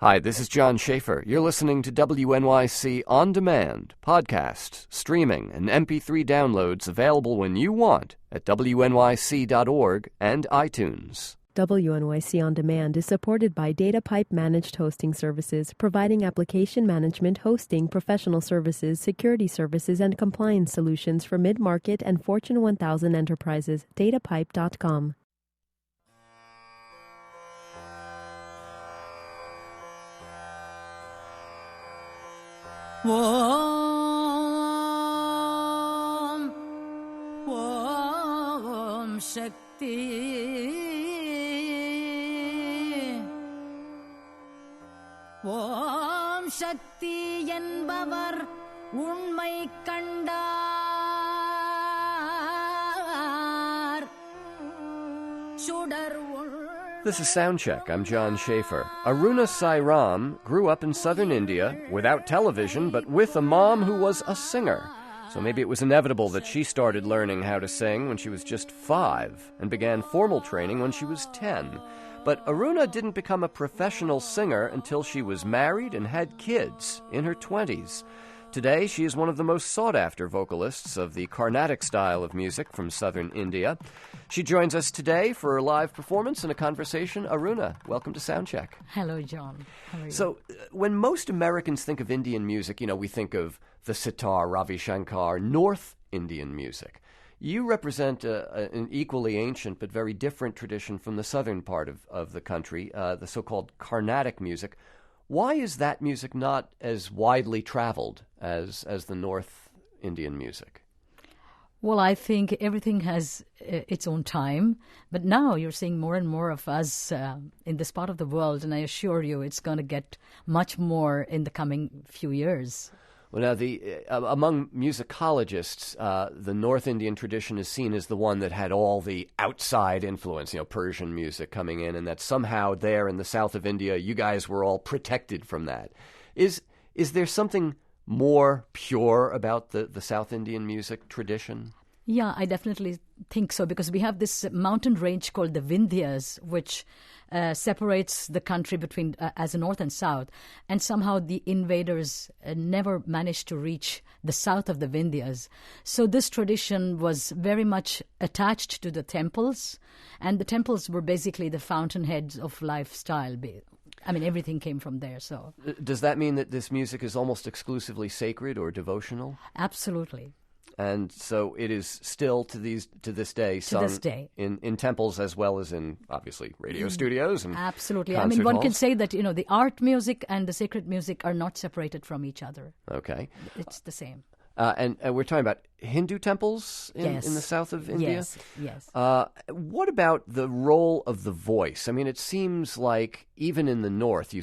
Hi, this is John Schaefer. You're listening to WNYC On Demand, podcasts, streaming, and MP3 downloads available when you want at WNYC.org and iTunes. WNYC On Demand is supported by DataPipe Managed Hosting Services, providing application management, hosting, professional services, security services, and compliance solutions for mid-market and Fortune 1000 enterprises. DataPipe.com. Om Shakti Om Shakti என்பவர் உண்மை கண்டார் சுடர் This is Soundcheck. I'm John Schaefer. Aruna Sairam grew up in southern India without television, but with a mom who was a singer. So maybe it was inevitable that she started learning how to sing when she was just 5 and began formal training when she was 10. But Aruna didn't become a professional singer until she was married and had kids in her 20s. Today, she is one of the most sought-after vocalists of the Carnatic style of music from southern India. She joins us today for a live performance and a conversation. Aruna, welcome to Soundcheck. Hello, John. How are you? So, when most Americans think of Indian music, we think of the sitar, Ravi Shankar, North Indian music. You represent an equally ancient but very different tradition from the southern part of the country, the so-called Carnatic music. Why is that music not as widely traveled as the North Indian music? Well, I think everything has its own time, but now you're seeing more and more of us in this part of the world, and I assure you it's going to get much more in the coming few years. Well, now, among musicologists, the North Indian tradition is seen as the one that had all the outside influence, Persian music coming in, and that somehow there in the south of India, you guys were all protected from that. Is there something more pure about the South Indian music tradition? Yeah, I definitely think so, because we have this mountain range called the Vindhyas, which separates the country between as a north and south, and somehow the invaders never managed to reach the south of the Vindhyas. So this tradition was very much attached to the temples, and the temples were basically the fountainheads of lifestyle. I mean, everything came from there. So, does that mean that this music is almost exclusively sacred or devotional? Absolutely. And so it is still to this day sung in temples as well as in, obviously, radio studios and absolutely. concert I mean, one halls. can say that, the art music and the sacred music are not separated from each other. Okay. It's the same. And we're talking about Hindu temples in the south of India? Yes. What about the role of the voice? I mean, it seems like even in the north,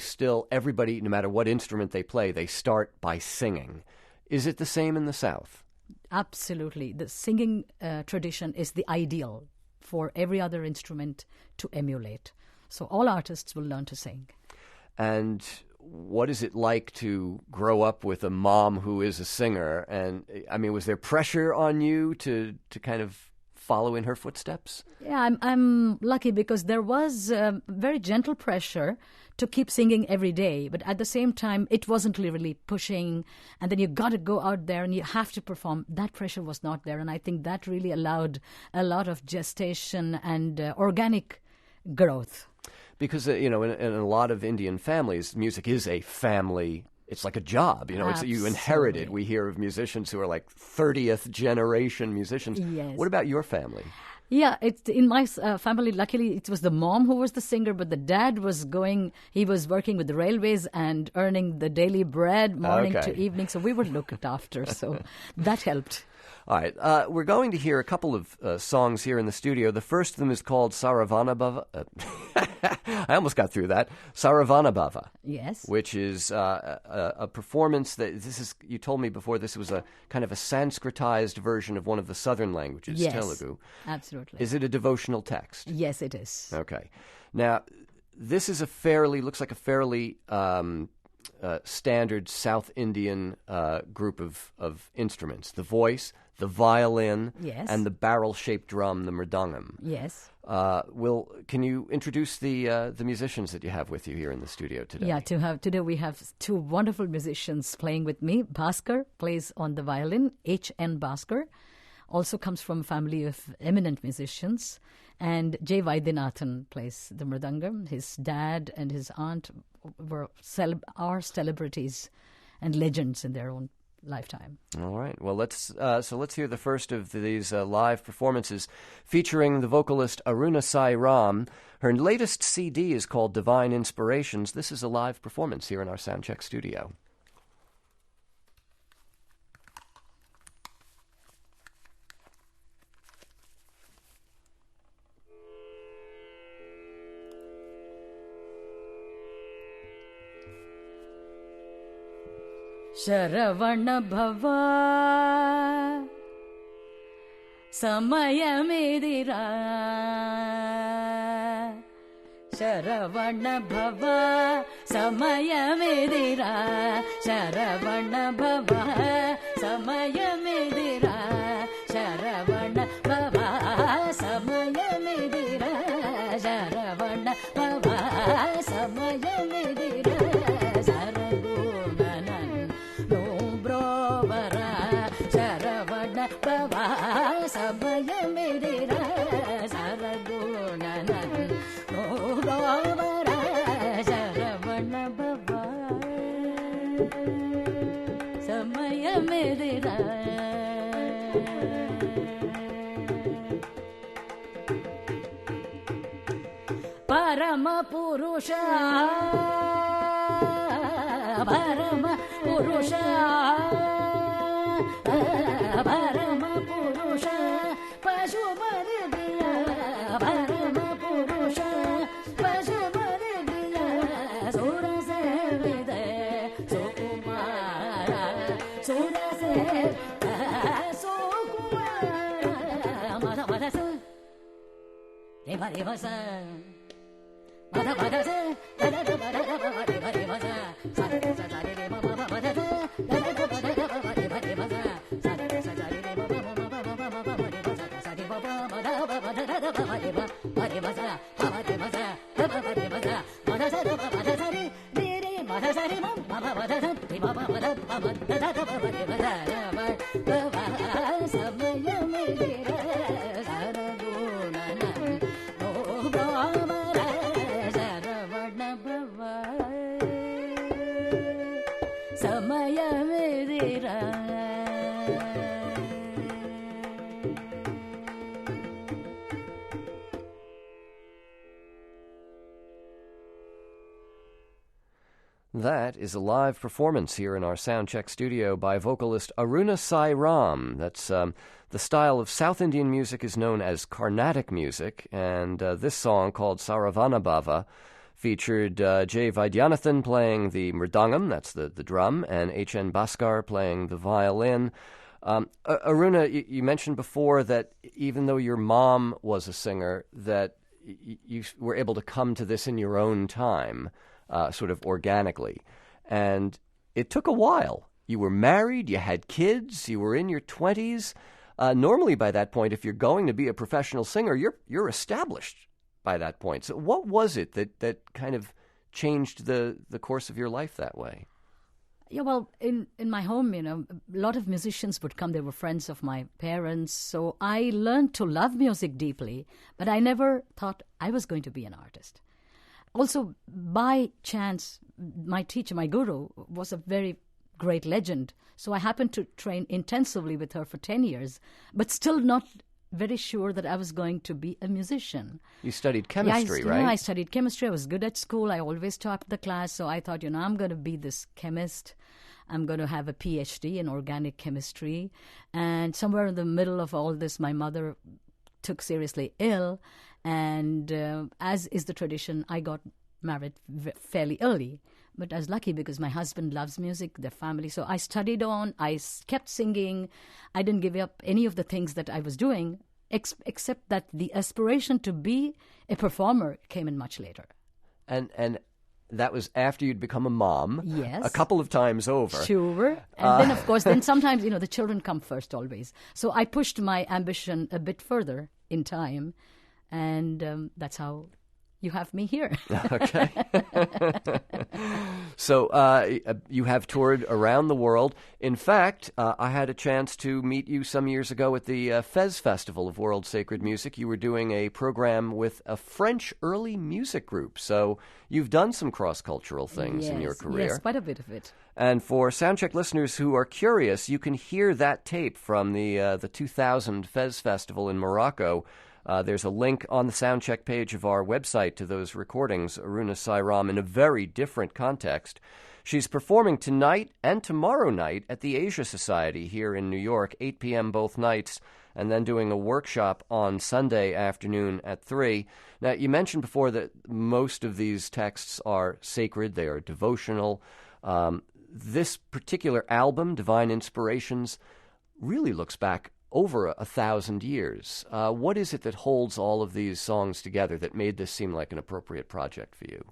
everybody, no matter what instrument they play, they start by singing. Is it the same in the south? Absolutely. The singing tradition is the ideal for every other instrument to emulate. So all artists will learn to sing. And what is it like to grow up with a mom who is a singer? And, I mean, was there pressure on you to kind of follow in her footsteps? Yeah, I'm lucky because there was very gentle pressure to keep singing every day. But at the same time, it wasn't really pushing. And then you got to go out there and you have to perform. That pressure was not there. And I think that really allowed a lot of gestation and organic growth. Because, in a lot of Indian families, music is a family. It's like a job, It's you inherit it. We hear of musicians who are like 30th generation musicians. Yes. What about your family? Yeah, in my family, luckily, it was the mom who was the singer, but the dad he was working with the railways and earning the daily bread morning to evening, so we were looked after, so that helped. All right, we're going to hear a couple of songs here in the studio. The first of them is called Saravanabhava. I almost got through that. Saravanabhava. Yes. Which is a performance that you told me before, this was a kind of a Sanskritized version of one of the southern languages, yes, Telugu. Absolutely. Is it a devotional text? Yes, it is. Okay. Now, this is looks like a fairly standard South Indian group of instruments. The voice, the violin, Yes. and the barrel-shaped drum, the mridangam. Yes. Can you introduce the musicians that you have with you here in the studio today? Yeah, today we have two wonderful musicians playing with me. Bhaskar plays on the violin. H.N. Bhaskar also comes from a family of eminent musicians. And J. Vaidyanathan plays the mridangam. His dad and his aunt are celebrities and legends in their own lifetime. All right. Well, let's hear the first of these live performances featuring the vocalist Aruna Sairam. Her latest CD is called Divine Inspirations. This is a live performance here in our Soundcheck studio. Sharavana bhava samayamedira Sharavana bhava samayamedira Sharavana bhava samayamedira Sharavana bhava samayamedira Sharavana bhava samayamedira Samayamedira Saragunanan No Bhavara Saravana Bhava Samayamedira Parama Purusha Parama Purusha Parama Purusha Pashumaridiya Parama Purusha Pashumaridiya Surasevide Sukumara Surasevide Sukumara Mada Mada Sa Deva Deva Sa Mada Mada Sa Deva Deva Deva Deva Sa Sa Sa Sa Deva Mada Mada Sa Deva Deva Deva Deva Sa That is a live performance here in our Soundcheck studio by vocalist Aruna Sairam. That's the style of South Indian music is known as Carnatic music, and this song called Saravana Bhava featured J. Vaidyanathan playing the mridangam, that's the drum, and H.N. Bhaskar playing the violin. Aruna, you mentioned before that even though your mom was a singer, that you were able to come to this in your own time. Sort of organically. And it took a while. You were married, you had kids, you were in your 20s. Normally by that point, if you're going to be a professional singer, you're established by that point. So what was it that kind of changed the course of your life that way? Yeah, well, in my home, a lot of musicians would come. They were friends of my parents. So I learned to love music deeply, but I never thought I was going to be an artist. Also, by chance, my teacher, my guru, was a very great legend. So I happened to train intensively with her for 10 years, but still not very sure that I was going to be a musician. You studied chemistry, right? I studied chemistry. I was good at school. I always topped the class. So I thought, I'm going to be this chemist. I'm going to have a PhD in organic chemistry. And somewhere in the middle of all this, my mother took seriously ill. And as is the tradition, I got married fairly early. But I was lucky because my husband loves music, the family. So I studied on, I kept singing. I didn't give up any of the things that I was doing, except that the aspiration to be a performer came in much later. And that was after you'd become a mom. Yes. A couple of times over. Sure. And then, of course, then sometimes, the children come first always. So I pushed my ambition a bit further in time, and that's how you have me here. Okay. So you have toured around the world. In fact, I had a chance to meet you some years ago at the Fez Festival of World Sacred Music. You were doing a program with a French early music group. So you've done some cross-cultural things in your career. Yes, quite a bit of it. And for Soundcheck listeners who are curious, you can hear that tape from the 2000 Fez Festival in Morocco. There's a link on the Soundcheck page of our website to those recordings, Aruna Sairam, in a very different context. She's performing tonight and tomorrow night at the Asia Society here in New York, 8 p.m. both nights, and then doing a workshop on Sunday afternoon at 3. Now, you mentioned before that most of these texts are sacred, they are devotional. This particular album, Divine Inspirations, really looks back over 1,000 years. What is it that holds all of these songs together that made this seem like an appropriate project for you?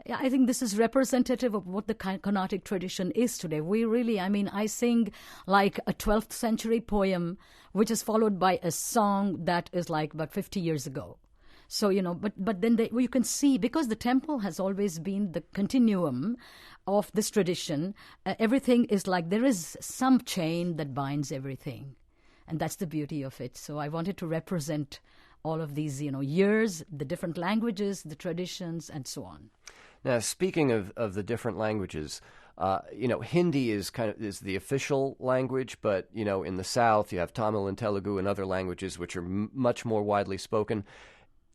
Yeah, I think this is representative of what the Carnatic tradition is today. We really, I sing like a 12th century poem, which is followed by a song that is like about 50 years ago. So, but then you can see, because the temple has always been the continuum of this tradition, everything is like there is some chain that binds everything. And that's the beauty of it. So I wanted to represent all of these, years, the different languages, the traditions, and so on. Now, speaking of the different languages, Hindi is the official language, but in the South you have Tamil and Telugu and other languages which are much more widely spoken.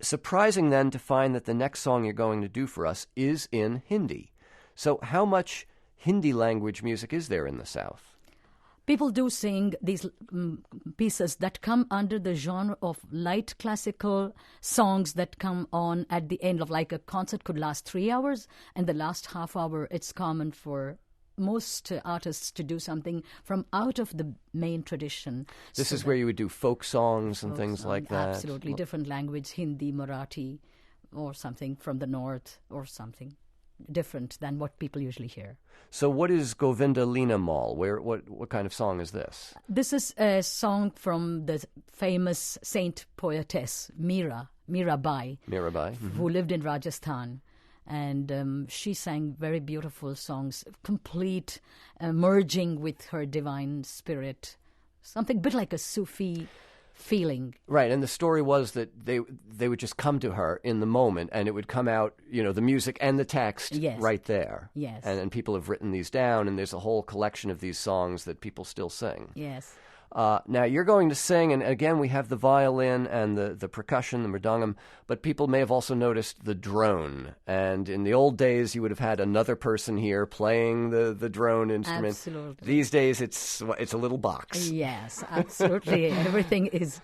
Surprising then to find that the next song you're going to do for us is in Hindi. So how much Hindi language music is there in the South? People do sing these pieces that come under the genre of light classical songs that come on at the end of, like, a concert could last 3 hours, and the last half hour it's common for most artists to do something from out of the main tradition. This is where you would do folk songs and things like that? Absolutely. Different language, Hindi, Marathi, or something from the north, or something different than what people usually hear. So what is Govinda Leena Mal? What kind of song is this? This is a song from the famous saint poetess Mirabai, Mm-hmm. who lived in Rajasthan. And she sang very beautiful songs, complete merging with her divine spirit, something a bit like a Sufi feeling. Right, and the story was that they would just come to her in the moment, and it would come out, the music and the text right there. Yes. And people have written these down, and there's a whole collection of these songs that people still sing. Yes. Now, you're going to sing, and again, we have the violin and the percussion, the mridangam, but people may have also noticed the drone. And in the old days, you would have had another person here playing the drone instrument. Absolutely. These days, it's a little box. Yes, absolutely. Everything is,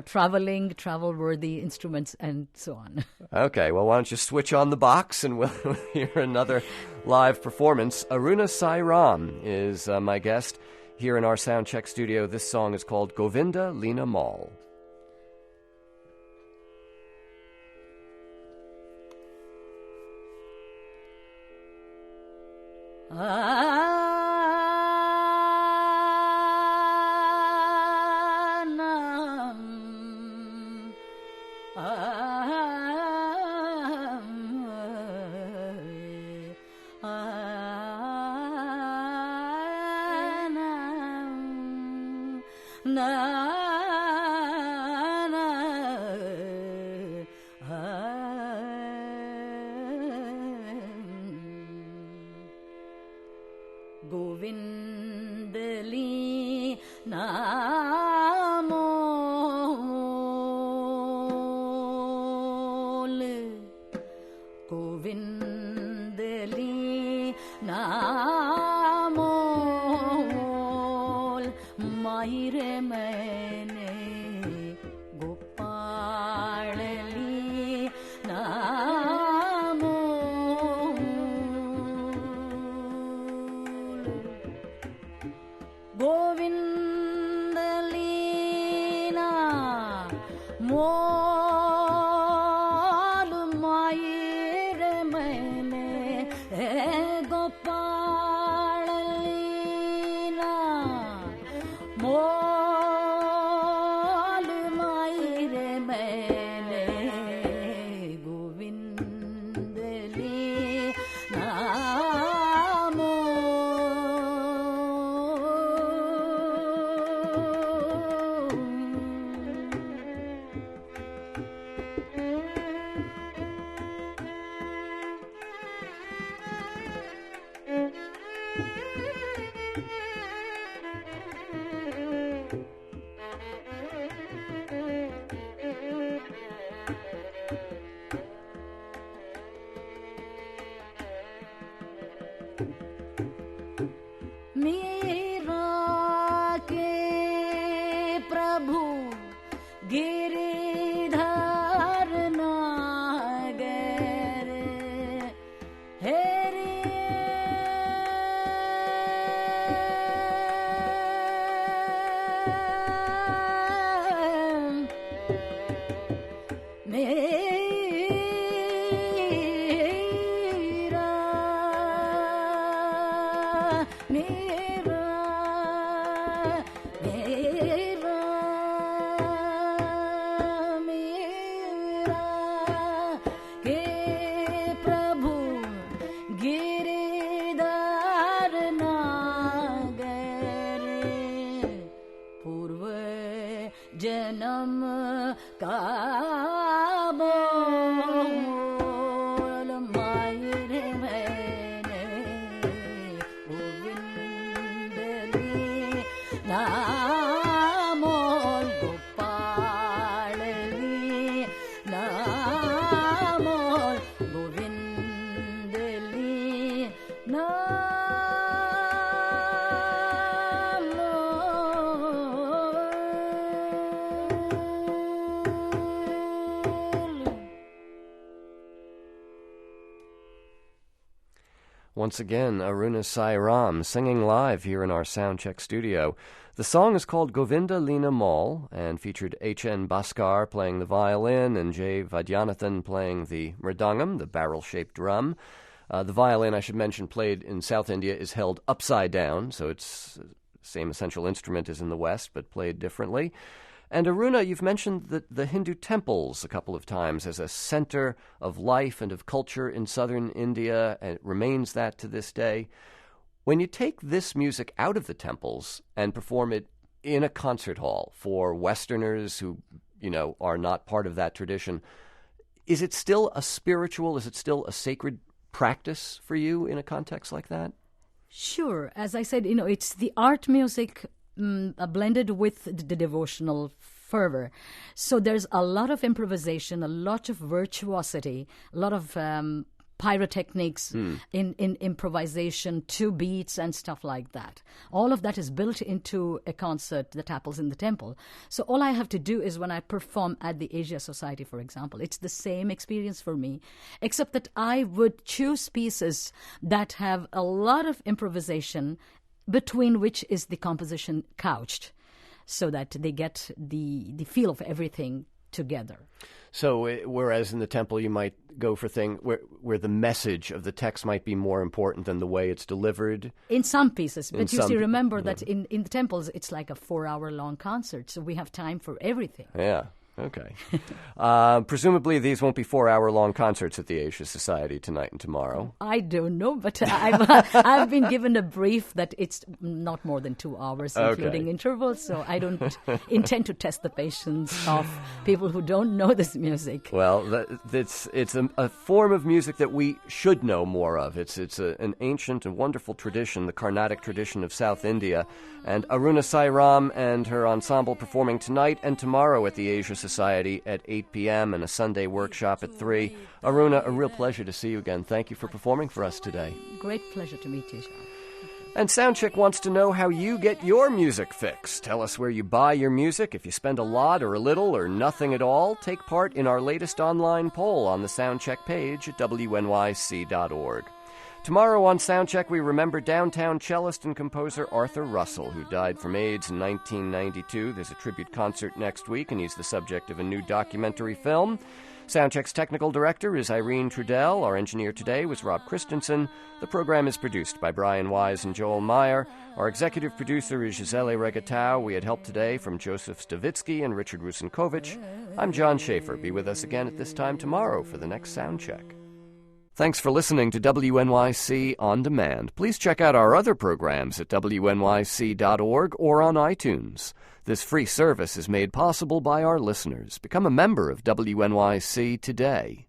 travel-worthy instruments and so on. Okay, well, why don't you switch on the box, and we'll hear another live performance. Aruna Sairam is my guest here in our Soundcheck studio. This song is called Govinda Leena Mal. Mool, my Once again, Aruna Sairam singing live here in our Soundcheck studio. The song is called Govinda Leena Mall and featured H.N. Bhaskar playing the violin and J. Vaidyanathan playing the mridangam, the barrel-shaped drum. The violin, I should mention, played in South India is held upside down, so it's the same essential instrument as in the West, but played differently. And Aruna, you've mentioned the Hindu temples a couple of times as a center of life and of culture in southern India, and it remains that to this day. When you take this music out of the temples and perform it in a concert hall for Westerners who, are not part of that tradition, is it still a spiritual, is it still a sacred practice for you in a context like that? Sure. As I said, it's the art music blended with the devotional fervor. So there's a lot of improvisation, a lot of virtuosity, a lot of pyrotechnics in improvisation, 2 beats and stuff like that. All of that is built into a concert that happens in the temple. So all I have to do is when I perform at the Asia Society, for example, it's the same experience for me, except that I would choose pieces that have a lot of improvisation between which is the composition couched, so that they get the feel of everything together. So whereas in the temple you might go for things where the message of the text might be more important than the way it's delivered? In some pieces. But you see, remember that in the temples it's like a 4-hour-long concert, so we have time for everything. Yeah. Okay. Presumably these won't be 4-hour-long concerts at the Asia Society tonight and tomorrow. I don't know, but I've been given a brief that it's not more than 2 hours, including intervals, so I don't intend to test the patience of people who don't know this music. Well, it's a form of music that we should know more of. It's an ancient and wonderful tradition, the Carnatic tradition of South India, and Aruna Sairam and her ensemble performing tonight and tomorrow at the Asia Society at 8 p.m. and a Sunday workshop at 3. Aruna, a real pleasure to see you again. Thank you for performing for us today. Great pleasure to meet you, John. And Soundcheck wants to know how you get your music fix. Tell us where you buy your music. If you spend a lot or a little or nothing at all, take part in our latest online poll on the Soundcheck page at WNYC.org. Tomorrow on Soundcheck, we remember downtown cellist and composer Arthur Russell, who died from AIDS in 1992. There's a tribute concert next week, and he's the subject of a new documentary film. Soundcheck's technical director is Irene Trudell. Our engineer today was Rob Christensen. The program is produced by Brian Wise and Joel Meyer. Our executive producer is Gisele Regatau. We had help today from Joseph Stavitsky and Richard Rusinkovich. I'm John Schaefer. Be with us again at this time tomorrow for the next Soundcheck. Thanks for listening to WNYC On Demand. Please check out our other programs at wnyc.org or on iTunes. This free service is made possible by our listeners. Become a member of WNYC today.